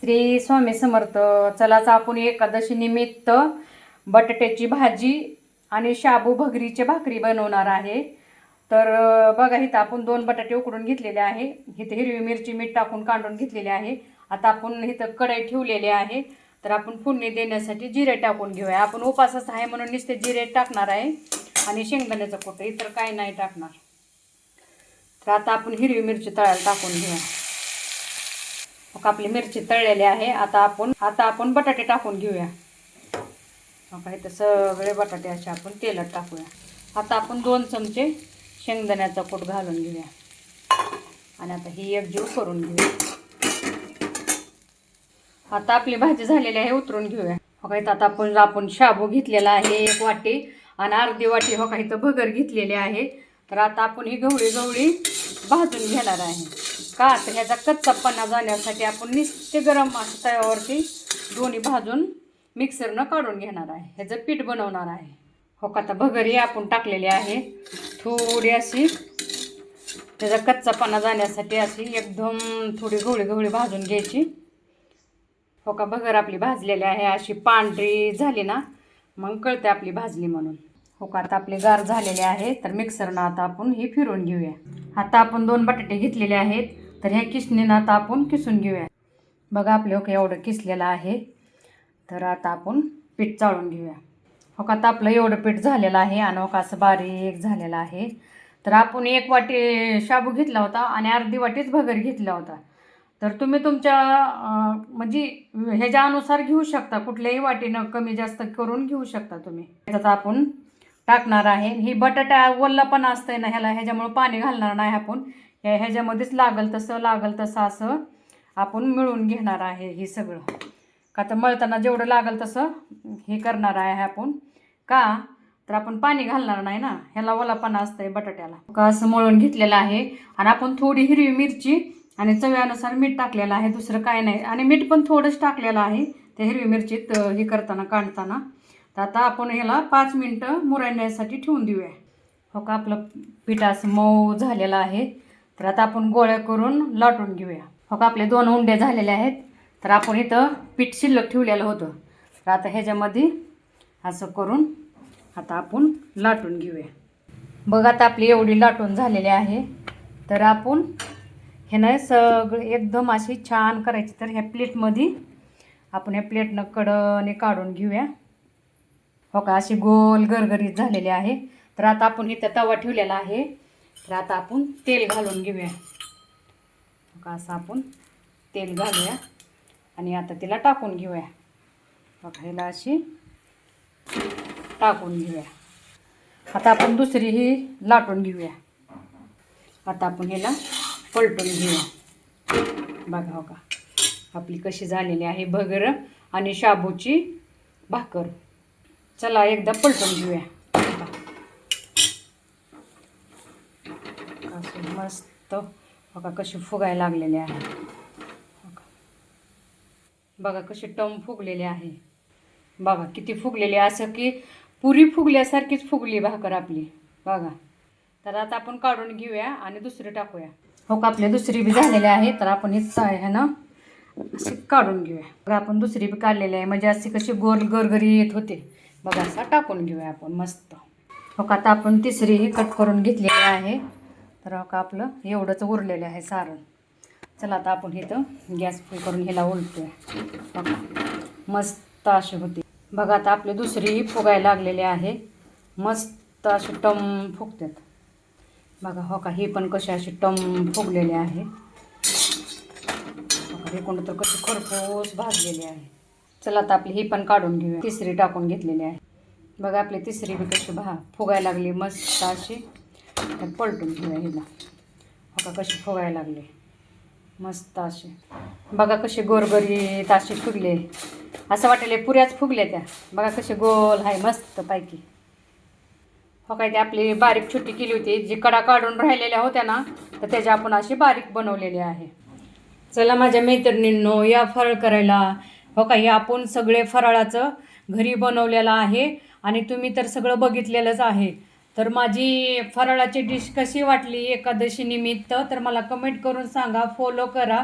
श्री स्वामी समर्थ. चलाच आपण एकादशी निमित्त बटाट्याची भाजी आणि शाबू भगरीचे भाकरी बनवणार आहे. तर बघा, इथं आपण 2 बटाटे उकडून घेतलेले आहे. इथं हिरवी मिरची मीठ टाकून काढून घेतलेले आहे. आता आपण इथं कढई ठेवलेली आहे. तर आपण फोडणी देण्यासाठी जिरे टाकून घेऊया. आपण उपासच आहे म्हणून नुसते जिरे टाकणार आहे आणि शेंगदाण्याचं कुटं, इतर काही नाही टाकणार. तर आता आपण हिरवी मिरची तळायला टाकून घेऊया. मग आपली मिरची तळलेली आहे. आता आपण बटाटे टाकून घेऊया. मग इथं सगळे बटाटे असे आपण तेलात टाकूया. आता आपण 2 चमचे शेंगदाण्याचा कूट घालून घेऊया आणि आता ही एकजीव करून घेऊया. आता आपली भाजी झालेली आहे, उतरून घेऊया. हो का, इथं आता आपण शाबू घेतलेला आहे 1 वाटी आणि अर्धी वाटी हो का इथं भगर घेतलेली आहे. तर आता आपण ही गवळी भाजून घेणार आहे. का तर ह्याचा कच्चापणा जाण्यासाठी आपण नुसते गरम असं तव्यावरती दोन्ही भाजून मिक्सरनं काढून घेणार आहे. ह्याचं पीठ बनवणार आहे. हो का, आता भगरी आपण टाकलेली आहे. थोडी अशी त्याचा कच्चापणा जाण्यासाठी अशी एकदम थोडी गवळी भाजून घ्यायची. हो का, भगर आपली भाजलेली आहे. अशी पांढरी झाली ना मग कळते आपली भाजली म्हणून. हो का, आता आपले गार झालेले आहे. तर मिक्सरनं आता आपण ही फिरवून घेऊया. आता आपण 2 बटाटे घेतलेले आहेत. तर ह्या किसणीनं आता आपण किसून घेऊया. बघा आपले हो का एवढं किसलेलं आहे. तर आता आपण पीठ चाळून घेऊया. हो का, आता आपलं एवढं पीठ झालेलं आहे आणि हो का असं बारीक झालेलं आहे. तर आपण 1 वाटी शाबू घेतला होता आणि अर्धी वाटीच भगर घेतला होता. तर तुम्ही तुमच्या म्हणजे ह्याच्या अनुसार घेऊ शकता. कुठल्याही वाटीनं कमी जास्त करून घेऊ शकता तुम्ही. त्याच्यात आपण टाकणार आहे. ही बटाटा ओल्लं पण असतंय ना ह्याच्यामुळे पाणी घालणार नाही आपण. ह्याच्यामध्येच लागल तसं असं आपण मिळून घेणार आहे. हे सगळं का तर मळताना जेवढं लागल तसं हे करणार आहे आपण. का तर आपण पाणी घालणार नाही ना, ह्याला ओलापणा असतंय बटाट्याला. का असं मळून घेतलेलं आहे. आणि आपण थोडी हिरवी मिरची आणि चवीनुसार मीठ टाकलेलं आहे, दुसरं काय नाही. आणि मीठ पण थोडंच टाकलेलं आहे त्या हिरवी मिरचीत हे करताना काढताना. तर आता आपण ह्याला 5 मिनटं मुरण्यासाठी ठेवून देऊया. हो का, आपलं पीठ असं मऊ झालेलं आहे. तर आता आपण गोळ्या करून लाटून घेऊया. हो का, आपले 2 उंडे झालेले आहेत. तर आपण इथं पीठ शिल्लक ठेवलेलं होतं. तर आता ह्याच्यामध्ये असं करून आता आपण लाटून घेऊया. बघा आता आपली एवढी लाटून झालेली आहे. तर आपण ह्यानं सगळं एकदम अशी छान करायची. तर ह्या प्लेटमध्ये आपण ह्या प्लेटनं कडेने काढून घेऊया. हो का, अशी गोल गरगरीत झालेली आहे. तर आता आपण इथं तवा ठेवलेला आहे. तर आता आपण तेल घालून घेऊया. हो का, असं आपण तेल घालूया आणि आता तिला टाकून घेऊया. बघा ह्याला अशी टाकून घेऊया. आता आपण दुसरी ही लाटून घेऊया. आता आपण ह्याला पलटून घेऊया. बघा हो का, आपली कशी झालेली आहे भगर आणि शाबूची भाकर. चला एकदा पलटून घेऊया. असं मस्त बघा कशी फुगायला लागलेले आहे. बघा कशी टम फुगलेली आहे. बघा किती फुगलेली, असं की पुरी फुगल्यासारखीच फुगली भाकर आपली. बघा, तर आता आपण काढून घेऊया आणि दुसरी टाकूया. हो का, आपल्या दुसरी बी झालेली आहे. तर आपण हे ह्यानं अशी काढून घेऊया. बघा आपण दुसरी बी काढलेली आहे. म्हणजे अशी कशी गोल गरगरी येत होते. बघा असा टाकून घेऊया आपण मस्त. हो का, आता आपण तिसरी ही कट करून घेतलेली आहे. तर हो का, आपलं एवढंच उरलेलं आहे सारण. चला आता आपण इथं गॅस फुल करून ह्याला उलटूया. बघा मस्त अशी होती. बघा आता आपली दुसरी ही फुगायला लागलेली आहे. मस्त अशी टम फुगतात. बघा हो का, ही पण कशी अशी टम फुगलेली आहे. बघा हे कोणतं तर कशी खरपूस भाजलेली आहे. चला आता आपली ही पण काढून घेऊया. तिसरी टाकून घेतलेली आहे. बघा आपली तिसरी बी कशी फुगायला लागली मस्त अशी. तर पलटून घेऊया हिला. हो का, कशी फुगायला लागली मस्त अशी. बघा कशी गोरगरीत अशी फुगले. असं वाटले पुऱ्याच फुगल्या त्या. बघा कशी गोल आहे मस्त पैकी. हो काय, ते आपली बारीक छोटी केली होती. जी कडा काढून राहिलेल्या होत्या ना तर त्याच्या आपण अशी बारीक बनवलेली आहे. चला माझ्या मैत्रिणींनो, या फराळ करायला. हो का, हे आपण सगळे फराळाचं घरी बनवलेलं आहे आणि तुम्ही तर सगळं बघितलेलंच आहे. तर माझी फराळाची डिश कशी वाटली एकादशी निमित्त तर मला कमेंट करून सांगा. फॉलो करा.